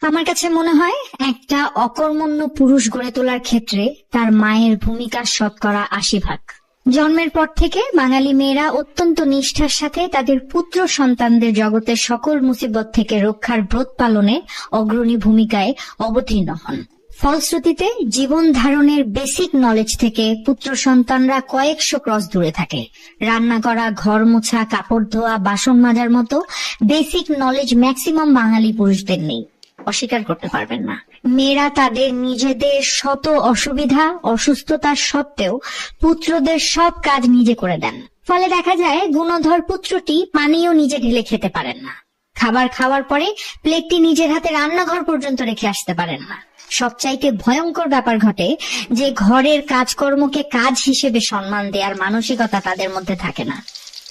আমার কাছে মনে হয় একটা অকর্মণ্য পুরুষ গড়ে তোলার ক্ষেত্রে তার মায়ের ভূমিকা 80%। জন্মের পর থেকে বাঙালি মেয়েরা অত্যন্ত নিষ্ঠার সাথে তাদের পুত্র সন্তানদের জগতের সকল মুসিবত থেকে রক্ষার ব্রত পালনে অগ্রণী ভূমিকায় অবতীর্ণ হন। ফলশ্রুতিতে জীবন ধারণের বেসিক নলেজ থেকে পুত্র সন্তানরা কয়েকশো ক্রস দূরে থাকে। রান্না করা, ঘর মোছা, কাপড় ধোয়া, বাসন মাজার মতো বেসিক নলেজ ম্যাক্সিমাম বাঙালি পুরুষদের নেই, অস্বীকার করতে পারবেন না। মেয়েরা তাদের নিজেদের শত অসুবিধা অসুস্থতা সত্ত্বেও পুত্রদের সব কাজ নিজে করে দেন। ফলে দেখা যায় গুণধর পুত্রটি পানিও নিজে ঢেলে খেতে পারেন না, খাবার খাওয়ার পরে প্লেটটি নিজের হাতে রান্নাঘর পর্যন্ত রেখে আসতে পারেন না। সবচাইতে ভয়ঙ্কর ব্যাপার ঘটে যে ঘরের কাজকর্মকে কাজ হিসেবে সম্মান দেওয়ার মানসিকতা তাদের মধ্যে থাকে না,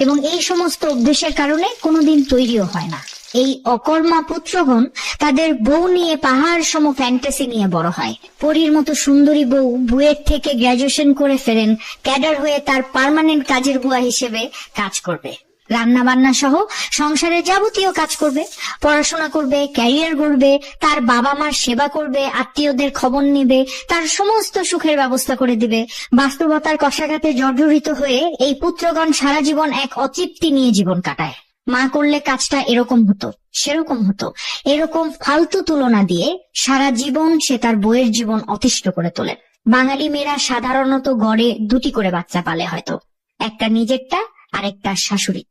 এবং এই সমস্ত অভ্যেসের কারণে কোনোদিন তৈরিও হয় না। এই অকর্মা পুত্রগণ তাদের বউ নিয়ে পাহাড় সম ফ্যান্টাসি নিয়ে বড় হয়। পরীর মতো সুন্দরী বউ বুয়েট থেকে গ্রাজুয়েশন করে ফেরেন, ক্যাডার হয়ে তার পার্মানেন্ট কাজের বুয়া হিসেবে কাজ করবে, রান্না বান্না সহ সংসারের যাবতীয় কাজ করবে, পড়াশোনা করবে, ক্যারিয়ার গড়বে, তার বাবা মার সেবা করবে, আত্মীয়দের খবর নেবে, তার সমস্ত সুখের ব্যবস্থা করে দিবে। বাস্তবতার কষাঘাতে জর্জরিত হয়ে এই পুত্রগণ সারা জীবন এক অতৃপ্তি নিয়ে জীবন কাটায়। মা করলে কাজটা এরকম হতো, সেরকম হতো, এরকম ফালতু তুলনা দিয়ে সারা জীবন সে তার বউয়ের জীবন অতিষ্ঠ করে তোলে। বাঙালি মেয়েরা সাধারণত গড়ে দুটি করে বাচ্চা পালে, হয়তো একটা নিজেরটা, আরেকটা শাশুড়ি।